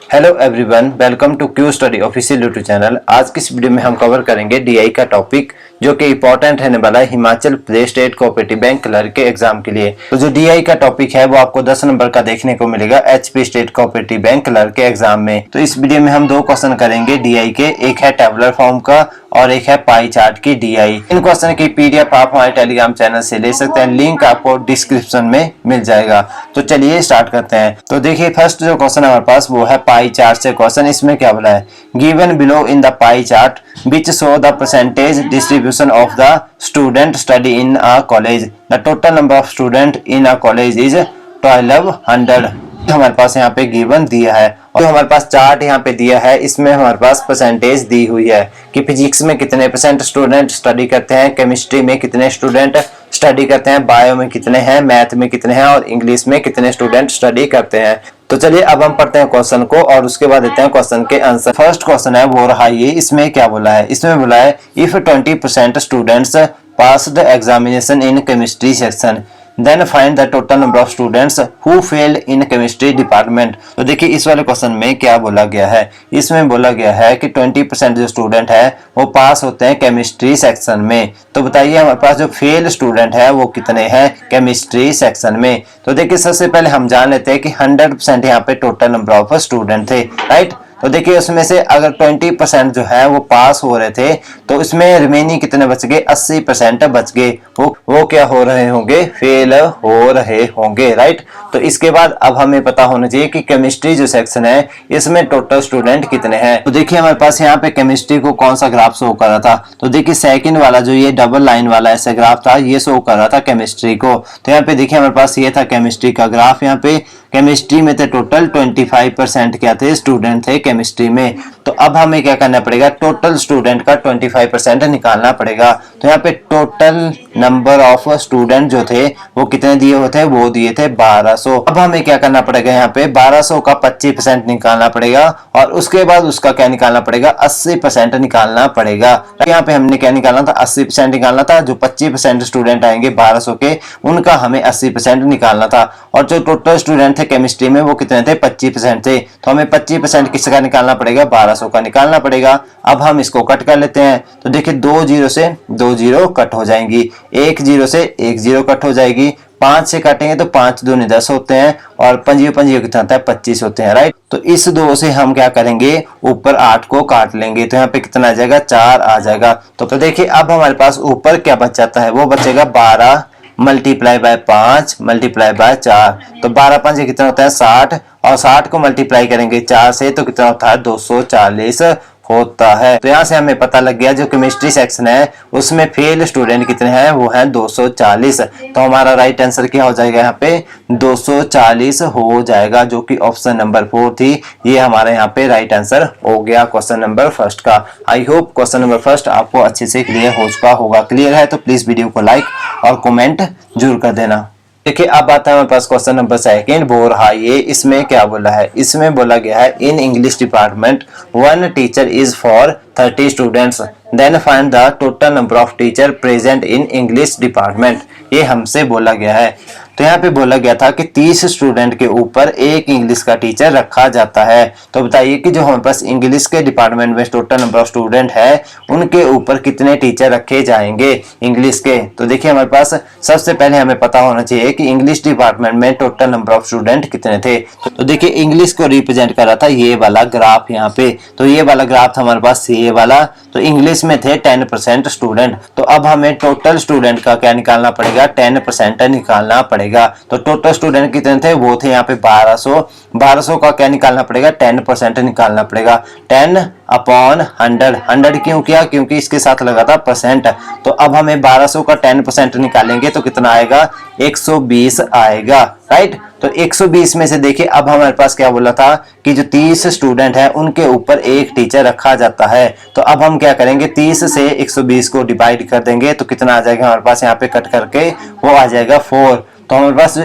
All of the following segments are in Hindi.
Hello everyone, welcome to Q Study official YouTube channel. आज की इस वीडियो में हम कवर करेंगे डीआई का टॉपिक, जो कि इंपॉर्टेंट रहने वाला है Himachal Pradesh state cooperative bank clerk के एग्जाम के लिए। तो जो डीआई का टॉपिक है वो आपको 10 नंबर का देखने को मिलेगा HP state cooperative bank clerk के एग्जाम में। तो इस वीडियो में हम दो क्वेश्चन करेंगे डीआई के, एक है टेबुलर फॉर्म का और एक है पाई चार्ट की डीआई। इन क्वेश्चन की पीडीएफ आप हमारे टेलीग्राम चैनल से ले सकते हैं, लिंक आपको डिस्क्रिप्शन में मिल जाएगा। तो चलिए स्टार्ट करते हैं। तो देखिए फर्स्ट जो क्वेश्चन हमारे पास वो है पाई चार्ट से क्वेश्चन। इसमें क्या बोला है, given below in the pie chart which show the percentage distribution of the student study in a college. The total number of student in a college is 1200। हमारे पास यहाँ पे गिवन दिया है और हमारे पास चार्ट यहाँ पे दिया है। इसमें हमारे पास परसेंटेज दी हुई है कि फिजिक्स में कितने परसेंट स्टूडेंट स्टडी करते हैं, केमिस्ट्री में कितने स्टूडेंट स्टडी करते हैं, बायो में कितने हैं, मैथ में कितने हैं और इंग्लिश में कितने स्टूडेंट स्टडी करते हैं। तो चलिए अब हम पढ़ते हैं क्वेश्चन को और उसके बाद देते हैं क्वेश्चन के आंसर। फर्स्ट क्वेश्चन है वो रहा ये। इसमें क्या बोला है, इसमें बोला है if 20% students pass the examination in chemistry section then find the total number of students who failed in chemistry department. तो देखिए इस वाले क्वेश्चन में क्या बोला गया है, इसमें बोला गया है कि 20% जो स्टूडेंट है वो पास होते हैं केमिस्ट्री सेक्शन में। तो बताइए हमारे पास जो फेल स्टूडेंट है वो कितने हैं केमिस्ट्री सेक्शन में। तो देखिए सबसे पहले हम जान लेते हैं कि 100% यहाँ पे टोटल नंबर ऑफ स्टूडेंट थे, राइट। तो देखिए उसमें से अगर 20% जो है वो पास हो रहे थे तो इसमें रिमेनिंग कितने बच गए, 80% बच गए। वो क्या हो रहे होंगे, फेल हो रहे होंगे, राइट। तो इसके बाद अब हमें पता होना चाहिए कि केमिस्ट्री जो सेक्शन है इसमें टोटल स्टूडेंट कितने हैं। तो देखिए हमारे पास यहाँ पे केमिस्ट्री को कौन सा ग्राफ शो कर रहा था, तो देखिए सेकंड वाला जो ये डबल लाइन वाला ऐसा ग्राफ था ये शो कर रहा था केमिस्ट्री को। तो यहाँ पे देखिए हमारे पास ये था केमिस्ट्री का ग्राफ। यहाँ पे केमिस्ट्री में थे टोटल 25% क्या थे, स्टूडेंट थे केमिस्ट्री में। तो अब हमें क्या करना पड़ेगा, टोटल स्टूडेंट का 25% निकालना पड़ेगा। तो यहाँ पे टोटल नंबर ऑफ स्टूडेंट जो थे वो कितने दिए हुए थे, वो दिए थे 1200। अब हमें क्या करना पड़ेगा, यहाँ पे 1200 का 25% निकालना पड़ेगा और उसके बाद उसका क्या निकालना पड़ेगा, 80% निकालना पड़ेगा। यहाँ पे हमने क्या निकालना था, 80% निकालना था। जो 25% स्टूडेंट आएंगे 1200 के उनका हमें 80% निकालना था। और जो टोटल स्टूडेंट थे केमिस्ट्री में वो कितने थे, 25% थे। तो हमें 25% किसका निकालना पड़ेगा, 1200 का निकालना पड़ेगा। अब हम इसको कट कर लेते हैं। तो देखिए 2 0 से 2 0 कट हो जाएंगी, 1 0 से 1 0 कट हो जाएगी, 5 से काटेंगे तो 5 दूनी 10 होते हैं और 5 कितना होता है, 25 होते हैं, राइट। तो इस 2 से हम क्या करेंगे, ऊपर 8 को काट लेंगे। तो यहाँ पे कितना आ जाएगा, 4 आ जाएगा। तो देखिए अब हमारे पास ऊपर क्या बच जाता है, वो बचेगा 12 मल्टीप्लाई बाय 5 मल्टीप्लाई बाय 4। तो 12 5 कितना होता है, 60 और 60 को मल्टीप्लाई करेंगे 4 से तो कितना होता है, 240 होता है। तो यहाँ से हमें पता लग गया जो केमिस्ट्री सेक्शन है उसमें फेल स्टूडेंट कितने हैं, वो है 240। तो हमारा राइट आंसर क्या हो जाएगा, यहाँ पे 240 हो जाएगा, जो कि ऑप्शन नंबर 4 थी। ये हमारा यहाँ पे राइट आंसर हो गया क्वेश्चन नंबर फर्स्ट का। I hope question number first आपको अच्छे से क्लियर हो चुका होगा। क्लियर है तो प्लीज वीडियो को लाइक और कमेंट जरूर कर देना। देखिए अब आता है हमारे पास क्वेश्चन नंबर सेकंड, वो रहा ये। इसमें क्या बोला है, इसमें बोला गया है in English department 1 teacher is for 30 students then find the total number of teacher present in English department. ये हमसे बोला गया है। तो यहाँ पे बोला गया था कि 30 स्टूडेंट के ऊपर एक इंग्लिश का टीचर रखा जाता है। तो बताइए कि जो हमारे पास इंग्लिश के डिपार्टमेंट में टोटल नंबर ऑफ स्टूडेंट है उनके ऊपर कितने टीचर रखे जाएंगे इंग्लिश के। तो देखिए हमारे पास सबसे पहले हमें पता होना चाहिए कि इंग्लिश डिपार्टमेंट में टोटल नंबर ऑफ स्टूडेंट कितने थे। तो देखिए इंग्लिश को रिप्रेजेंट कर रहा था ये वाला ग्राफ यहाँ पे। तो ये वाला ग्राफ था हमारे पास ये वाला। तो इंग्लिश में थे 10% स्टूडेंट। तो अब हमें टोटल स्टूडेंट का क्या निकालना पड़ेगा, 10% निकालना पड़ेगा। तो टोटल स्टूडेंट कितने थे, वो थे यहाँ पे 1200। 1200 का क्या निकालना पड़ेगा, 10% निकालना पड़ेगा। 10 अपॉन 100। 100 क्यों किया, क्योंकि इसके साथ लगा था परसेंट। तो अब हमें 1200 का 10% निकालेंगे तो कितना आएगा, 120 आएगा, राइट। तो 120 में से देखिए अब हमारे पास क्या बोला था कि जो 30 स्टूडेंट है उनके ऊपर एक टीचर रखा जाता है। तो अब हम क्या करेंगे, 30 से 120 को डिवाइड कर देंगे तो कितना आ जाएगा हमारे पास, यहाँ पे कट करके वो आ जाएगा 4। तो हमारे पास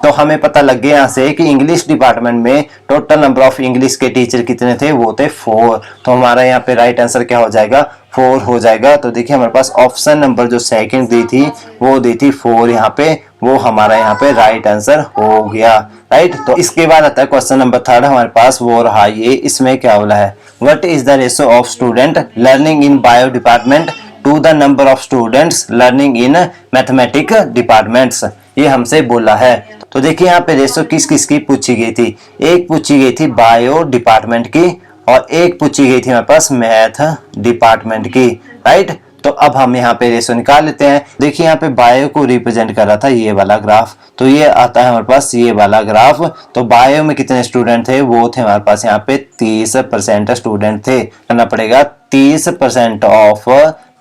तो हमें पता लग गया यहाँ से कि इंग्लिश डिपार्टमेंट में टोटल नंबर ऑफ इंग्लिश के टीचर कितने थे, वो थे 4। तो हमारा यहाँ पे राइट आंसर क्या हो जाएगा, 4 हो जाएगा। तो देखिए हमारे पास ऑप्शन नंबर जो सेकंड दी थी वो दी थी 4 यहाँ पे वो हमारा यहाँ पे राइट आंसर हो गया। राइट, तो इसके बाद आता है क्वेश्चन नंबर 3 हमारे पास, वो रहा ये। इसमें क्या बोला है, what is the ratio of student learning in bio department to the number of students learning in mathematic departments, ये हमसे बोला है। तो देखिए यहाँ पे रेशियो किस किस की पूछी गई थी, एक पूछी गई थी बायो डिपार्टमेंट की और एक पूछी गई थी हमारे पास मैथ डिपार्टमेंट की। राइट, तो अब हम यहाँ पे रेशो निकाल लेते हैं। देखिए यहाँ पे बायो को रिप्रेजेंट कर रहा था ये वाला ग्राफ, तो ये आता है हमारे पास ये वाला ग्राफ। तो बायो में कितने स्टूडेंट थे, वो थे हमारे पास यहाँ पे 30% स्टूडेंट थे। करना पड़ेगा 30% ऑफ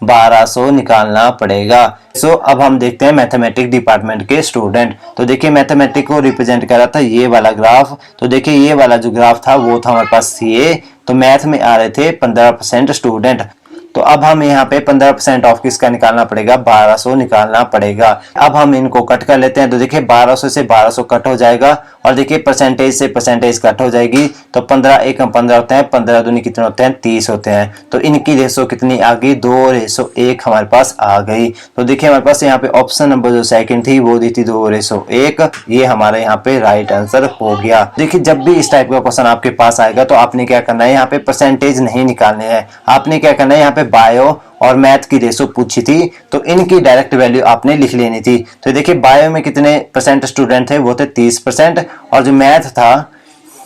1200 निकालना पड़ेगा। सो अब हम देखते हैं मैथमेटिक्स डिपार्टमेंट के स्टूडेंट। तो देखिए मैथमेटिक्स को रिप्रेजेंट कर रहा था ये वाला ग्राफ। तो देखिए ये वाला जो ग्राफ था वो था हमारे पास ये, तो मैथ में आ रहे थे 15% स्टूडेंट। तो अब हम यहाँ पे 15% ऑफ किसका निकालना पड़ेगा, 1200 निकालना पड़ेगा। अब हम इनको कट कर लेते हैं। तो देखिए 1200 से 1200 कट हो जाएगा और देखिए परसेंटेज से परसेंटेज कट हो जाएगी। तो 15 एक 15 होते हैं, 15 दूनी कितने होते हैं, 30 होते हैं। तो इनकी रेशो कितनी आ गई, 2:1 हमारे पास आ गई। तो देखिए हमारे पास यहाँ पे ऑप्शन नंबर जो सेकंड थी वो दी थी 2:1, ये हमारे यहाँ पे राइट आंसर हो गया। देखिए जब भी इस टाइप का क्वेश्चन आपके पास आएगा तो आपने क्या करना है, यहाँ पे परसेंटेज नहीं निकालने हैं, आपने क्या करना है, यहाँ पे बायो और मैथ की रेशो पूछी थी तो इनकी डायरेक्ट वैल्यू आपने लिख लेनी थी। तो देखिए बायो में कितने परसेंट स्टूडेंट थे, वो थे 30%, और जो मैथ था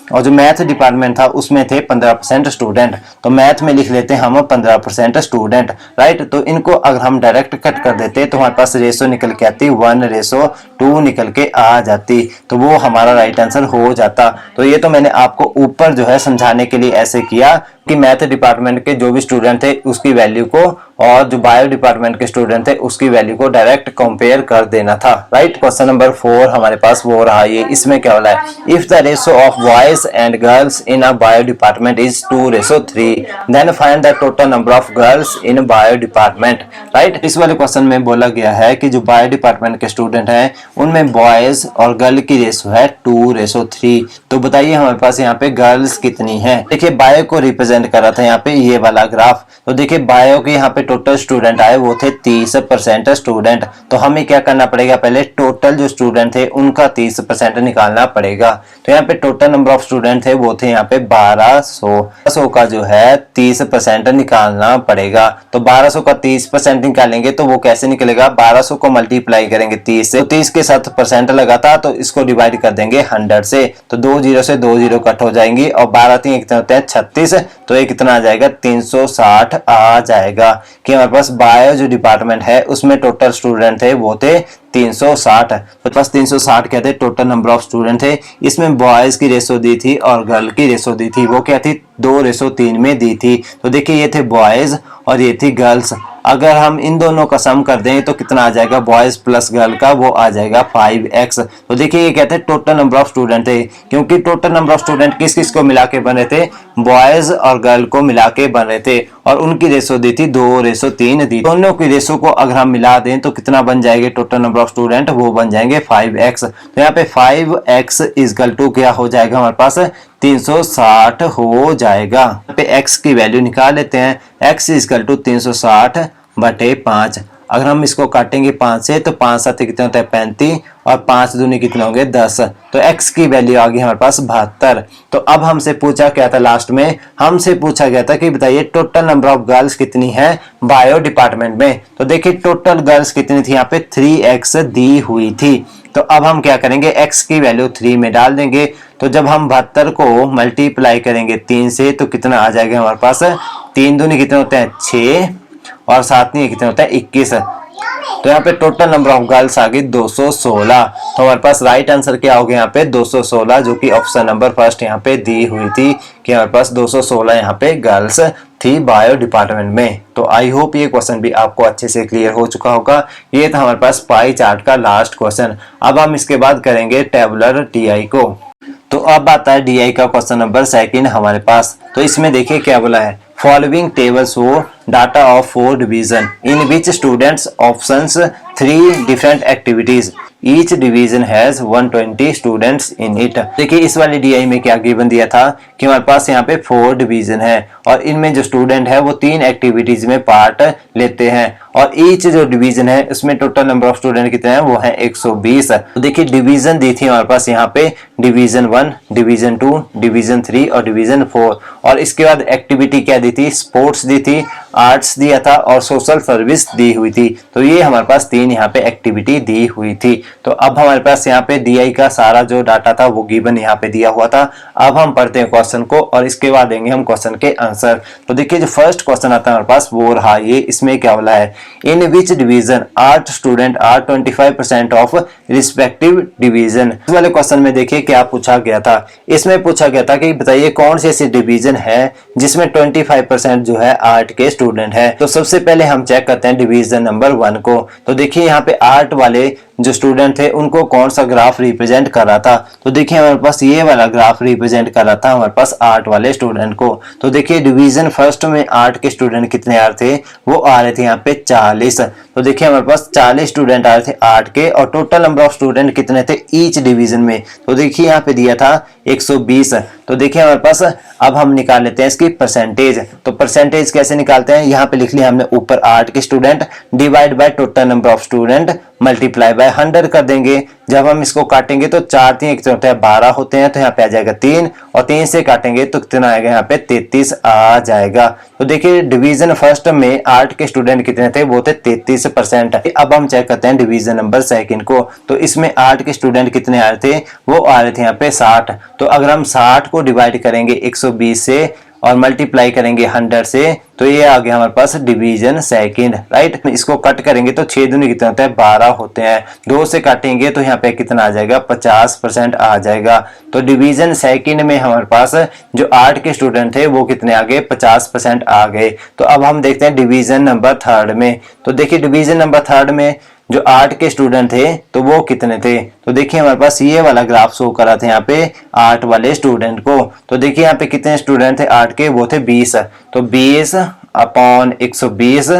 और जो मैथ डिपार्टमेंट था उसमें थे 15% स्टूडेंट। तो मैथ में लिख लेते हैं हम 15% स्टूडेंट। राइट, तो इनको अगर हम डायरेक्ट कट कर देते तो हमारे पास रेशो निकल के आती 1:2 निकल के आ जाती, तो वो हमारा राइट आंसर हो जाता। तो ये तो मैंने आपको ऊपर जो है समझाने के लिए ऐसे किया कि मैथ डिपार्टमेंट के जो भी स्टूडेंट थे उसकी वैल्यू को और जो बायो डिपार्टमेंट के स्टूडेंट थे उसकी वैल्यू को डायरेक्ट कंपेयर कर देना था। राइट, क्वेश्चन नंबर 4 हमारे पास वो रहा ये। इसमें क्या बोला है, if the ratio of boys and girls in a bio department is 2:3 then find the total number of girls in bio department. Right, इस वाले क्वेश्चन में बोला गया है कि जो बायो डिपार्टमेंट के स्टूडेंट हैं उनमें बॉयज और गर्ल की रेशो है 2:3। तो बताइए हमारे पास यहाँ पे गर्ल्स कितनी है। देखिए बायो को रिप्रेजेंट कर रहा था यहाँ पे ये वाला ग्राफ। तो देखिए बायो के यहाँ पे टोटल स्टूडेंट आए वो थे 30% स्टूडेंट। तो हमें क्या करना पड़ेगा, पहले टोटल जो स्टूडेंट थे उनका 30% निकालना पड़ेगा। तो यहाँ पे टोटल नंबर ऑफ स्टूडेंट थे वो थे यहाँ पे 1200 का जो है 30% निकालना पड़ेगा। तो 1200 का 30% निकालेंगे तो वो कैसे निकलेगा, 1200 को मल्टीप्लाई करेंगे 30 से, तो 30 के साथ परसेंट लगाता तो इसको डिवाइड कर देंगे 100 से, तो 2 0 से 2 0 कट हो जाएंगी और 12 3 कितने होते हैं 36, तो ये कितना आ जाएगा 360 आ जाएगा। कि हमारे पास बायो जो डिपार्टमेंट है उसमें टोटल स्टूडेंट थे वो थे 360। तो बस 360 क्या थे, टोटल नंबर ऑफ स्टूडेंट थे। इसमें बॉयज की रेशो दी थी और गर्ल की रेशो दी थी, वो क्या थी 2:3 में दी थी। तो देखिए ये थे बॉयज और ये थी गर्ल्स। अगर हम इन दोनों का सम कर दें तो कितना आ जाएगा, बॉयज प्लस गर्ल का वो आ जाएगा 5x। तो देखिए ये कहते हैं टोटल नंबर ऑफ स्टूडेंट थे, क्योंकि टोटल नंबर ऑफ स्टूडेंट किस किस को मिला के बन रहे थे, बॉयज और गर्ल को मिला के बन रहे थे और उनकी रेशो दी थी 2:3 दी। दोनों की रेशो को अगर हम मिला दें तो कितना बन जाएंगे टोटल नंबर ऑफ स्टूडेंट, वो बन जाएंगे 5x। तो यहाँ पे 5x इक्वल टू क्या हो जाएगा हमारे पास 360 हो जाएगा। यहाँ पे x की वैल्यू निकाल लेते हैं, x इक्वल टू 360/5। अगर हम इसको काटेंगे 5 से तो 5 7 कितने होते हैं 35 और 5 दूनी कितने होंगे 10। तो x की वैल्यू आ गई हमारे पास 72। तो अब हमसे पूछा क्या था, लास्ट में हमसे पूछा गया था कि बताइए टोटल नंबर ऑफ गर्ल्स कितनी है बायो डिपार्टमेंट में। तो देखिए टोटल गर्ल्स कितनी थी, यहाँ पे 3x दी हुई थी। तो अब हम क्या करेंगे, x की वैल्यू 3 में डाल देंगे। तो जब हम 72 को मल्टीप्लाई करेंगे 3 से तो कितना आ जाएगा हमारे पास, 3 दूनी कितने होते हैं 6 और 7 नहीं कितने होता है 21। तो यहाँ पे टोटल नंबर ऑफ गर्ल्स आ गई 216। तो हमारे पास राइट आंसर क्या हो गया यहाँ पे 216, जो कि ऑप्शन नंबर फर्स्ट यहाँ पे दी हुई थी कि हमारे पास 216 यहाँ पे गर्ल्स थी बायो डिपार्टमेंट में। तो आई होप ये क्वेश्चन भी आपको अच्छे से क्लियर हो चुका होगा। ये था हमारे पास पाई चार्ट का लास्ट क्वेश्चन। अब हम इसके बाद करेंगे टेबुलर टीआई को। तो अब आता है डीआई का क्वेश्चन नंबर 2 हमारे पास। तो इसमें देखिए क्या बोला है, following table show data of 4 division in which students options 3 different activities, each division has 120 students in it. देखिए इस वाले डीआई में क्या गिवन दिया था कि हमारे पास यहाँ पे 4 डिवीजन है और इनमें जो स्टूडेंट है वो 3 एक्टिविटीज में पार्ट लेते हैं और ईच जो डिवीजन है उसमें टोटल नंबर ऑफ स्टूडेंट कितने हैं, वो है 120। तो देखिए डिवीजन दी थी हमारे पास यहाँ पे डिवीजन 1, डिवीजन 2, डिवीजन 3 और डिवीजन 4। और इसके बाद एक्टिविटी क्या दी थी, स्पोर्ट्स दी थी, आर्ट्स दिया था और सोशल सर्विस दी हुई थी। तो ये हमारे पास 3 यहाँ पे एक्टिविटी दी हुई थी। तो अब हमारे पास यहाँ पे डीआई का सारा जो डाटा था वो गिवन यहाँ पे दिया हुआ था। अब हम पढ़ते हैं क्वेश्चन को और इसके बाद देंगे हम क्वेश्चन के आंसर। तो देखिए जो फर्स्ट क्वेश्चन आता है हमारे पास वो रहा ये, इसमें क्या बोला है, in which division art student are 25% of respective division. इस वाले क्वेश्चन में देखिए क्या पूछा गया था, इसमें पूछा गया था कि बताइए कौन सी ऐसी डिवीजन है जिसमें 25% जो है आर्ट के स्टूडेंट है। तो सबसे पहले हम चेक करते हैं डिवीजन नंबर 1 को। तो देखिए यहाँ पे आर्ट वाले जो स्टूडेंट थे उनको कौन सा ग्राफ रिप्रेजेंट कर रहा था, तो देखिए हमारे पास ये वाला ग्राफ रिप्रेजेंट कर रहा था हमारे पास आर्ट वाले स्टूडेंट को। तो देखिए डिवीजन फर्स्ट में आर्ट के स्टूडेंट कितने आ रहे थे, वो आ रहे थे यहाँ पे 40। तो देखिए हमारे पास 40 स्टूडेंट आ रहे थे आर्ट के और टोटल नंबर ऑफ स्टूडेंट कितने थे ईच डिवीजन में, तो देखिए यहाँ पे दिया था 120। तो देखिए हमारे पास अब हम निकाल लेते हैं इसकी परसेंटेज। तो परसेंटेज कैसे निकालते हैं, यहाँ पे लिख लिया हमने ऊपर आर्ट के student divide by total number of student multiply by 100 कर देंगे। जब हम इसको काटेंगे तो 4 3 कितने होते हैं, 12 होते हैं, तो यहाँ पे आ जाएगा 3 और 3 से काटेंगे तो कितना आएगा, यहाँ पे 33 आ जाएगा। तो देखिए डिवीजन फर्स्ट में आर्ट के स्टूडेंट कितने थे, वो थे 33%। अब हम चेक करते हैं डिवीजन नंबर सेकंड को। तो इसमें आर्ट के स्टूडेंट कितने आ रहे थे, वो आ रहे थे यहाँ पे 60। तो अगर हम 60 को डिवाइड करेंगे 120 से और मल्टीप्लाई करेंगे 100 से, तो ये आ गया हमारे पास डिवीजन सेकंड, राइट। इसको कट करेंगे तो 6 दूनी कितने होते हैं, 12 होते हैं। 2 से काटेंगे तो यहाँ पे कितना आ जाएगा, 50% आ जाएगा। तो डिवीजन सेकंड में हमारे पास जो आर्ट के स्टूडेंट थे वो कितने आ गए, 50% आ गए। तो अब हम देखते हैं डिवीजन नंबर थर्ड में। तो देखिए डिवीजन नंबर थर्ड में जो आर्ट के स्टूडेंट थे तो वो कितने थे, तो देखिए हमारे पास ये वाला ग्राफ शो करा था यहाँ पे आर्ट वाले स्टूडेंट को। तो देखिए यहाँ पे कितने स्टूडेंट थे आर्ट के, वो थे 20। तो 20 अपॉन 120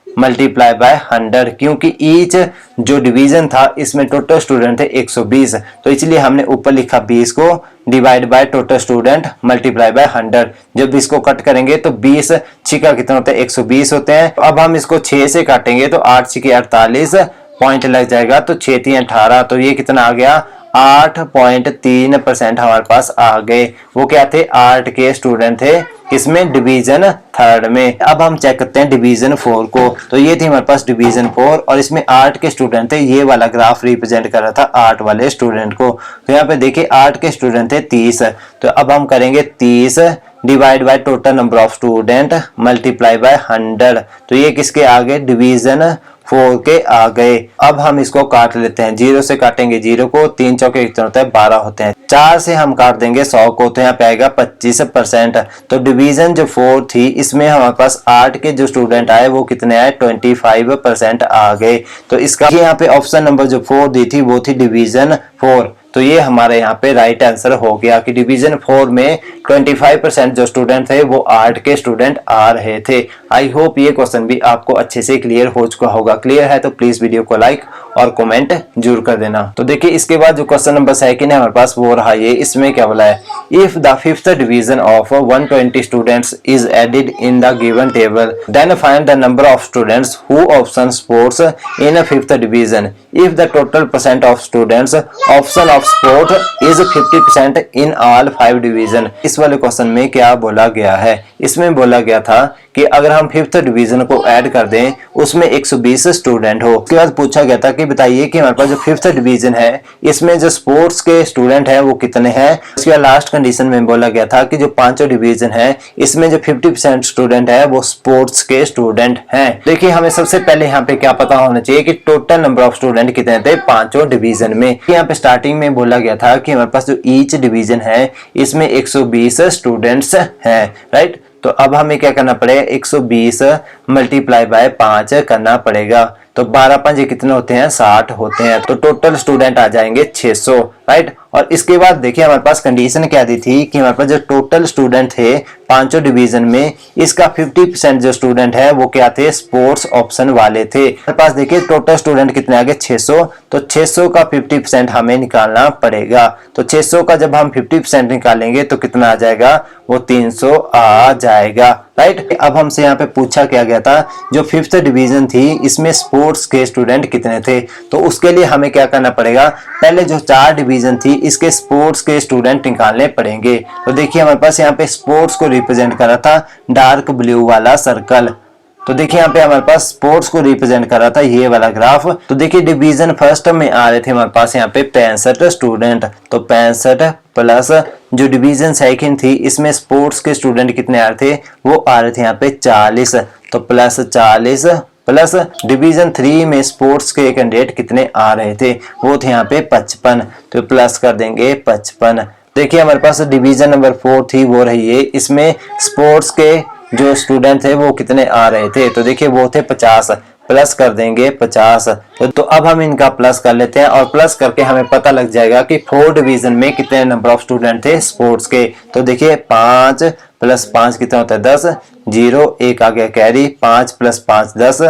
मल्टीप्लाई बाय 100, क्योंकि ईच जो डिवीजन था इसमें टोटल स्टूडेंट थे 120, तो इसलिए हमने ऊपर लिखा 20 को divide by total student multiply by 100। जब इसको कट करेंगे तो 20 छिका कितना होता है, 120 होते हैं। अब हम इसको 6 से काटेंगे तो 8 छिके 48 पॉइंट लग जाएगा, तो 6 3 18, तो ये कितना आ गया, 8.3% हमारे पास आ गए। वो क्या थे, आर्ट के स्टूडेंट थे इसमें डिवीजन थर्ड में। अब हम चेक करते हैं डिवीजन 4 को। तो ये थी हमारे पास डिवीजन 4 और इसमें आर्ट के स्टूडेंट थे, ये वाला ग्राफ रिप्रेजेंट कर रहा था आर्ट वाले स्टूडेंट को। तो यहाँ पे देखिए आर्ट के स्टूडेंट थे 30। तो अब हम करेंगे 30 divide by total number of student multiply by 100। तो ये किसके आ गए, डिवीजन 4 के आ गए। अब हम इसको काट लेते हैं, 0 से काटेंगे 0 को, 3 चौके कितने होते हैं, 12 होते हैं। 4 से हम काट देंगे 100 को, तो यहाँ पे आएगा 25%। तो डिवीजन जो 4 थी इसमें हमारे पास आर्ट के जो स्टूडेंट आए वो कितने आए, 25% आ गए। तो इसका यहाँ पे ऑप्शन नंबर जो 4 दी थी वो थी डिवीजन 4। तो ये हमारे यहाँ पे राइट आंसर हो गया कि डिवीजन 4 में 25% जो स्टूडेंट थे वो आर्ट के स्टूडेंट आ रहे थे। आई होप ये क्वेश्चन भी आपको अच्छे से क्लियर हो चुका होगा। क्लियर है तो प्लीज वीडियो को लाइक और कमेंट जरूर कर देना। तो देखिए इसके बाद जो क्वेश्चन नंबर सेकंड है हमारे पास वो रहा ये, इसमें क्या बोला है, if the fifth division of 120 students is added in the given table then find the number of students who option sports in fifth division if the total percent of students option of sport is 50% in all 5 division. इस वाले क्वेश्चन में क्या बोला गया है, इसमें बोला गया था कि अगर हम फिफ्थ डिवीजन को ऐड कर दें उसमें 120 स्टूडेंट हो। उसके बाद पूछा गया था कि बताइए कि हमारे पास जो फिफ्थ डिवीजन है इसमें जो स्पोर्ट्स के स्टूडेंट हैं वो कितने हैं। उसके बाद लास्ट कंडीशन में बोला गया था कि जो पांचों डिवीजन है इसमें जो 50% स्टूडेंट है वो स्पोर्ट्स के स्टूडेंट हैं। देखिए हमें सबसे पहले यहाँ पे क्या पता होना चाहिए कि टोटल नंबर ऑफ स्टूडेंट कितने थे पांचों डिवीजन में। यहाँ पे स्टार्टिंग में बोला गया था कि हमारे पास जो ईच डिवीजन है इसमें 120 स्टूडेंट्स हैं, राइट। तो अब हमें क्या करना पड़ेगा, 120 मल्टीप्लाई बाय 5 करना पड़ेगा। तो 12 5 कितने होते हैं, 60 होते हैं। तो टोटल स्टूडेंट आ जाएंगे 600, राइट। और इसके बाद देखिए हमारे पास कंडीशन क्या दी थी कि हमारे पास जो टोटल स्टूडेंट थे पांचों डिवीजन में इसका 50% जो स्टूडेंट है वो क्या थे, स्पोर्ट्स ऑप्शन वाले थे। हमारे पास देखिए टोटल स्टूडेंट कितने आ गए, 600। तो 600 का 50% हमें निकालना पड़ेगा। तो 600 का जब हम 50% निकालेंगे तो कितना आ जाएगा, वो 300 आ जाएगा, राइट। अब हमसे यहाँ पे पूछा क्या गया था, जो 5th डिवीजन थी इसमें स्पोर्ट्स के स्टूडेंट कितने थे। तो उसके लिए हमें क्या करना पड़ेगा, पहले जो 4 डिवीजन थी इसके स्पोर्ट्स के स्टूडेंट निकालने पड़ेंगे। तो देखिए हमारे पास यहाँ पे स्पोर्ट्स को रिप्रेजेंट करा था डार्क ब्लू वाला सर्कल। तो देखिए यहाँ पे हमारे पास स्पोर्ट्स को रिप्रेजेंट कर रहा था ये वाला ग्राफ। तो देखिए डिवीजन फर्स्ट में आ रहे थे हमारे पास यहाँ पे 65 स्टूडेंट। तो 65 प्लस जो डिवीजन सेकंड थी इसमें स्पोर्ट्स के स्टूडेंट कितने आ रहे थे, वो आ रहे थे यहाँ पे 40। तो प्लस 40 प्लस डिवीजन 3 में स्पोर्ट्स के कैंडिडेट कितने आ रहे थे, वो थे यहाँ पे 55। तो प्लस कर देंगे 55। देखिए हमारे पास डिवीजन नंबर 4 थी वो रही है, इसमें स्पोर्ट्स के जो स्टूडेंट थे वो कितने आ रहे थे। तो देखिए वो थे 50, प्लस कर देंगे 50। तो अब हम इनका प्लस कर लेते हैं और प्लस करके हमें पता लग जाएगा कि 4 डिवीजन में कितने नंबर ऑफ स्टूडेंट थे स्पोर्ट्स के। तो देखिए 5 प्लस 5 कितना होता है 10, 0 1 आ गया कैरी, 5 प्लस 5 10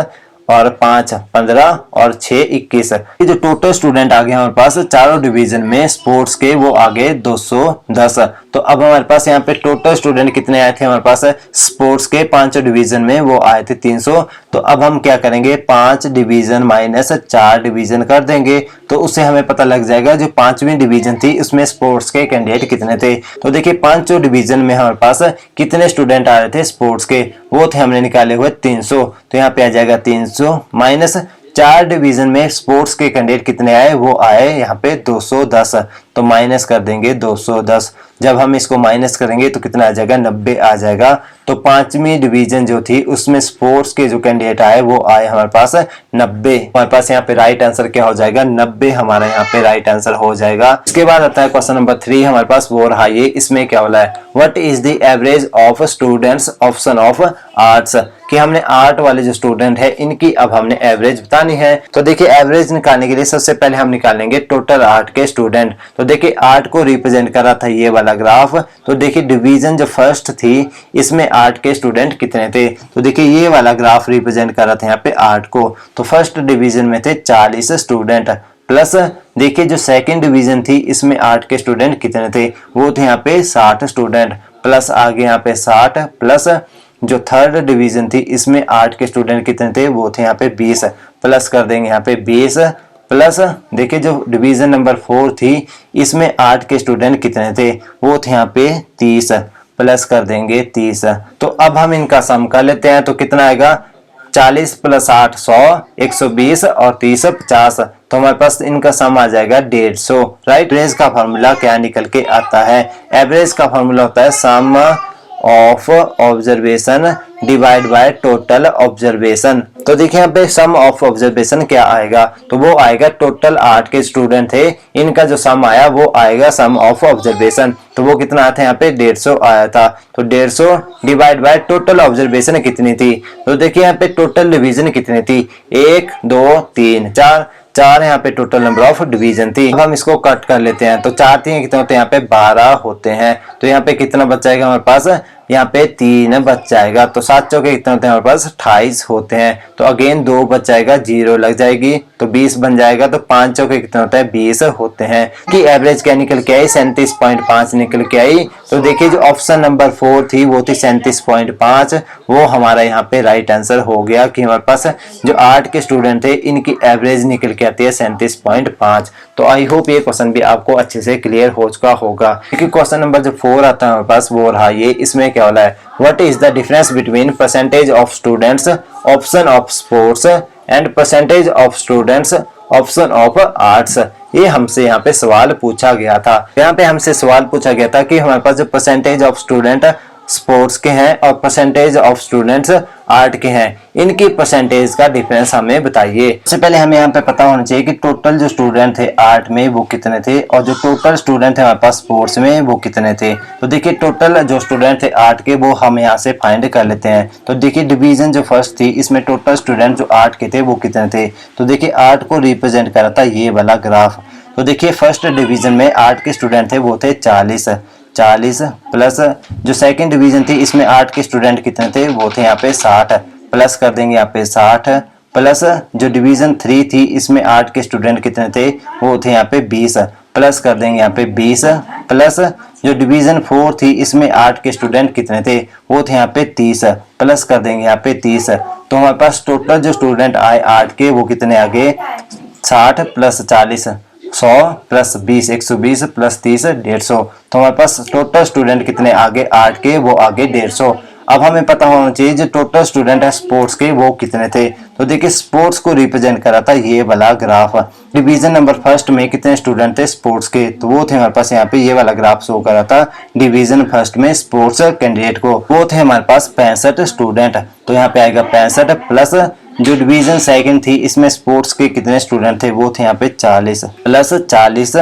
और 5 15 और 6 21। ये जो टोटल स्टूडेंट आ गए हमारे पास चारों डिवीजन में स्पोर्ट्स के, वो आ गए 210। तो अब हमारे पास यहाँ पे टोटल स्टूडेंट कितने आए थे हमारे पास स्पोर्ट्स के 5 डिवीजन में, वो आए थे 300। तो अब हम क्या करेंगे, 5 डिवीजन माइनस 4 डिवीजन कर देंगे। तो उससे हमें पता लग जाएगा जो 5वीं डिवीजन थी उसमें स्पोर्ट्स के कैंडिडेट कितने थे। तो देखिए 5 डिवीजन में हमारे पास कितने स्टूडेंट आ रहे थे स्पोर्ट्स के, वो थे हमने निकाले हुए 300। तो यहाँ पे आ जाएगा 300 माइनस 4 डिवीजन में स्पोर्ट्स के कैंडिडेट कितने आए, वो आए यहाँ पे 210। तो माइनस कर देंगे 210। जब हम इसको माइनस करेंगे तो कितना आ जाएगा, 90 आ जाएगा। तो 5वीं डिवीजन जो थी उसमें स्पोर्ट्स के जो कैंडिडेट आए वो आए हमारे पास 90। हमारे पास यहाँ पे राइट आंसर क्या हो जाएगा, 90 हमारा यहाँ पे राइट आंसर हो जाएगा। इसके बाद आता है क्वेश्चन नंबर 3 हमारे पास, वो रहा ये। इसमें क्या बोला है, what is the average of students option of arts, कि हमने आर्ट वाले जो स्टूडेंट है इनकी अब हमने एवरेज बतानी है। तो देखिए एवरेज निकालने के लिए सबसे पहले हम निकालेंगे टोटल आर्ट के स्टूडेंट। तो देखिए आर्ट को रिप्रेजेंट कर रहा था ये वाला ग्राफ। तो देखिए डिवीजन जो फर्स्ट थी इसमें आर्ट के स्टूडेंट कितने थे। तो देखिए ये वाला ग्राफ रिप्रेजेंट कर रहा था यहाँ पे आर्ट को। तो फर्स्ट डिवीजन में थे 40 स्टूडेंट, प्लस देखिए जो सेकंड डिवीजन थी इसमें आर्ट के स्टूडेंट कितने थे, वो थे यहाँ पे 60 स्टूडेंट, प्लस आगे यहाँ पे 60, प्लस जो थर्ड डिवीजन थी इसमें आर्ट के स्टूडेंट कितने थे, वो थे यहाँ पे 20, प्लस कर देंगे यहाँ पे 20, प्लस देखिए जो डिवीजन नंबर 4 थी इसमें आर्ट के स्टूडेंट कितने थे, वो थे यहाँ पे 30, प्लस कर देंगे 30। तो अब हम इनका सम कर लेते हैं। तो कितना आएगा, 40 प्लस 8 100, 120 और 30 50। तो हमारे पास इनका सम आ जाएगा 150। राइट। एवरेज का फॉर्मूला क्या निकल के आता है, एवरेज का फॉर्मूला होता है sum of observation divide by total observation. तो देखिए यहाँ पे सम ऑफ ऑब्जर्वेशन क्या आएगा, तो वो आएगा टोटल आर्ट के स्टूडेंट थे इनका जो सम आया वो आएगा सम ऑफ ऑब्जर्वेशन। तो वो कितना आया था यहाँ पे 150 आया था। तो 150 डिवाइड बाय टोटल ऑब्जर्वेशन कितनी थी। तो देखिए यहाँ पे टोटल डिवीजन कितनी थी, 1 2 3 4 यहाँ पे टोटल नंबर ऑफ डिवीजन थी। अब हम इसको कट कर लेते हैं। तो 4 3 कितने होते हैं, यहाँ पे 12 होते हैं। तो यहाँ पे कितना बच जाएगा हमारे पास, यहाँ पे 3 बच जाएगा। तो 7 चौके कितने होते हैं हमारे पास, 28 होते हैं। तो अगेन 2 बच जाएगा, 0 लग जाएगी तो 20 बन जाएगा। तो 5 चौके कितने होता है, 20 होते हैं। कि एवरेज क्या निकल के आई, 37.5 निकल के आई। तो देखिए जो ऑप्शन नंबर 4 थी वो थी 37.5, वो हमारा यहाँ पे राइट आंसर हो गया कि हमारे पास जो 8 के स्टूडेंट थे इनकी एवरेज निकल के आती है 37.5। तो आई होप ये क्वेश्चन भी आपको अच्छे से क्लियर हो चुका होगा। क्योंकि क्वेश्चन नंबर जो 4 आता है हमारे पास वो रहा ये। इसमें क्या वाला है, what is the difference between percentage of students option of sports and percentage of students option of arts. ये हमसे यहाँ पे सवाल पूछा गया था। यहाँ पे हमसे सवाल पूछा गया था कि हमारे पास जो परसेंटेज ऑफ स्टूडेंट स्पोर्ट्स के हैं और परसेंटेज ऑफ स्टूडेंट्स आर्ट के हैं, इनकी परसेंटेज का डिफरेंस हमें बताइए। सबसे पहले हमें यहाँ पे पता होना चाहिए कि टोटल जो स्टूडेंट थे आर्ट में वो कितने थे और जो टोटल स्टूडेंट थे हमारे पास स्पोर्ट्स में वो कितने थे। तो देखिए टोटल जो स्टूडेंट थे आर्ट के वो हम यहाँ से फाइंड कर लेते हैं। तो देखिए डिवीजन जो फर्स्ट थी इसमें टोटल स्टूडेंट जो आर्ट के थे वो कितने थे। तो देखिए आर्ट को रिप्रेजेंट करा था ये वाला ग्राफ। तो देखिए फर्स्ट डिवीजन में आर्ट के स्टूडेंट थे वो थे 40 प्लस जो सेकंड डिवीजन थी इसमें आर्ट के स्टूडेंट कितने थे, वो थे यहाँ पे 60, प्लस कर देंगे यहाँ पे 60, प्लस जो डिवीजन 3 थी इसमें आर्ट के स्टूडेंट कितने थे, वो थे यहाँ पे 20, प्लस कर देंगे यहाँ पे 20 प्लस जो डिवीजन 4 थी इसमें 8 के स्टूडेंट कितने थे, वो थे यहाँ पे 30 प्लस कर देंगे यहाँ पे 30। तो हमारे पास टोटल जो स्टूडेंट आए 8 के वो कितने आ गए 60 प्लस 40 100 प्लस 20 120 प्लस 30 150। तो हमारे पास टोटल स्टूडेंट कितने आगे 8 के वो आगे 150। अब हमें पता होना चाहिए जो टोटल स्टूडेंट है स्पोर्ट्स के वो कितने थे। तो देखिए स्पोर्ट्स को रिप्रेजेंट करा था ये वाला ग्राफ। डिवीजन नंबर फर्स्ट में कितने स्टूडेंट थे स्पोर्ट्स के, तो वो थे हमारे पास यहाँ पे ये वाला ग्राफ शो करा था डिवीजन फर्स्ट में स्पोर्ट्स कैंडिडेट को, वो थे हमारे पास 65 स्टूडेंट। तो यहाँ पे आएगा 65 प्लस जो डिवीजन सेकंड थी इसमें स्पोर्ट्स के कितने स्टूडेंट थे, वो थे यहाँ पे 40 प्लस 40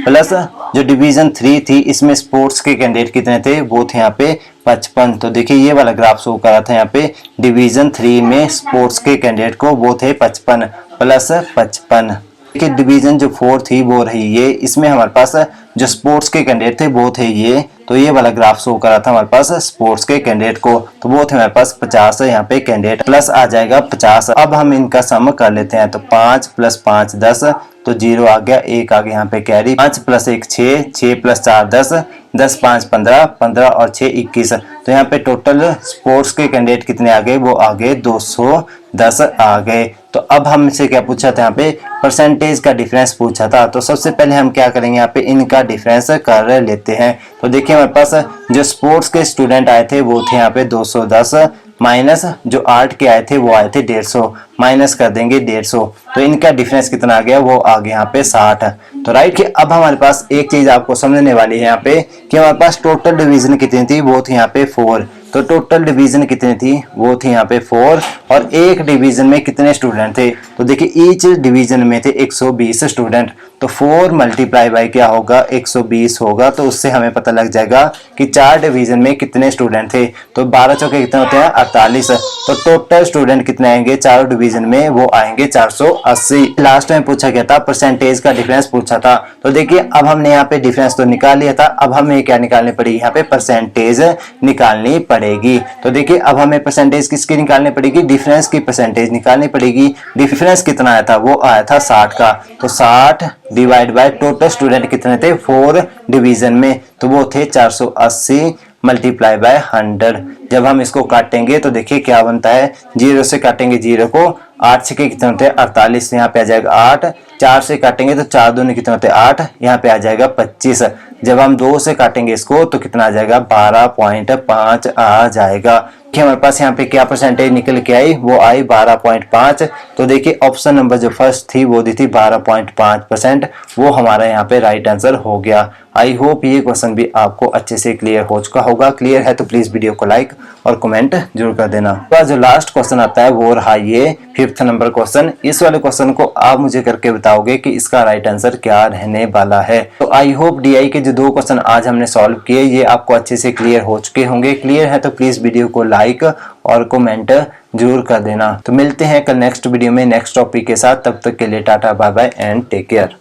प्लस जो डिवीजन 3 थी इसमें स्पोर्ट्स के कैंडिडेट कितने थे, वो थे यहाँ पे 55। तो देखिए ये वाला ग्राफ शो करा था यहाँ पे डिवीजन 3 में स्पोर्ट्स के कैंडिडेट को, वो थे 55 प्लस 55। देखिए डिवीजन जो 4 थी वो रही ये, इसमें हमारे पास जो स्पोर्ट्स के कैंडिडेट थे वो थे ये। तो ये वाला ग्राफ शो करा था हमारे पास स्पोर्ट्स के कैंडिडेट को, तो वो थे हमारे पास 50 यहाँ पे कैंडिडेट प्लस आ जाएगा 50। अब हम इनका सम कर लेते हैं। तो 5 प्लस 5 10, तो 0 आ गया, 1 आ गया यहाँ पे कैरी, 5 प्लस 1 6, 6 प्लस 4 10, 10 5 15, 15 और 6 21। तो यहाँ पे टोटल स्पोर्ट्स के कैंडिडेट कितने आ गए, वो आ गए 210 आ गए। तो अब हमसे क्या पूछा था, यहाँ पे परसेंटेज का डिफरेंस पूछा था। तो सबसे पहले हम क्या करेंगे, यहाँ पे इनका डिफरेंस कर लेते हैं। तो देखिए हमारे पास जो स्पोर्ट्स के स्टूडेंट आए थे वो थे यहाँ पे 210 माइनस जो आर्ट के आए थे वो आए थे 150, माइनस कर देंगे 150। तो इनका डिफरेंस कितना आ गया, वो आ गया यहाँ पे 60। तो राइट कि अब हमारे पास एक चीज आपको समझने वाली है यहाँ पे कि हमारे पास टोटल डिवीजन कितनी थी, वो थी यहाँ पे 4। तो टोटल डिवीजन कितनी थी, वो थी यहाँ पे 4। और एक डिवीजन में कितने स्टूडेंट थे, तो देखिए ईच डिवीजन में थे 120 स्टूडेंट। तो 4 मल्टीप्लाई बाई क्या होगा 120 होगा। तो उससे हमें पता लग जाएगा कि 4 डिवीजन में कितने स्टूडेंट थे। तो 12 चौके कितने होते हैं 48। तो टोटल स्टूडेंट कितने आएंगे चारों डिवीजन में, वो आएंगे 480। लास्ट में पूछा गया था परसेंटेज का डिफरेंस पूछा था। तो देखिए अब हमने यहाँ पे डिफरेंस तो निकाल लिया था, अब हमें क्या निकालनी पड़ेगी, यहाँ पे परसेंटेज निकालनी पड़ेगी। तो देखिए अब हमें परसेंटेज किसकी निकालनी पड़ेगी, डिफरेंस की परसेंटेज निकालनी पड़ेगी। डिफरेंस कितना आया था, वो आया था 60 का। तो 60 डिवाइड बाय टोटल स्टूडेंट कितने थे 4 डिवीजन में, तो वो थे 480 मल्टीप्लाई बाय 100। जब हम इसको काटेंगे तो देखिए क्या बनता है, 0 से काटेंगे 0 को, 8 से कितने होते हैं 48, यहाँ पे आ जाएगा 8। 4 से काटेंगे तो 4 दूनी कितने होते हैं 8, यहाँ पे आ जाएगा 25। जब हम 2 से काटेंगे इसको तो कितना आ जाएगा 12.5 आ जाएगा। कि हमारे पास यहाँ पे क्या परसेंटेज निकल के आई, वो आई 12.5। तो देखिए ऑप्शन नंबर जो फर्स्ट थी वो दी थी 12.5%, वो हमारा यहाँ पे राइट आंसर हो गया। आई होप ये क्वेश्चन भी आपको अच्छे से क्लियर हो चुका होगा। क्लियर है तो प्लीज वीडियो को लाइक और कमेंट जरूर कर देना। तो जो लास्ट क्वेश्चन आता है वो रहा ये 5th नंबर क्वेश्चन। इस वाले क्वेश्चन को आप मुझे करके बताओगे कि इसका राइट आंसर क्या रहने वाला है। तो आई होप डीआई के जो 2 क्वेश्चन आज हमने सॉल्व किए ये आपको अच्छे से क्लियर हो चुके होंगे। क्लियर है तो प्लीज वीडियो को लाइक और कमेंट जरूर कर देना। तो मिलते हैं कल नेक्स्ट वीडियो में नेक्स्ट टॉपिक के साथ। तब तक के लिए tata bye bye and take care.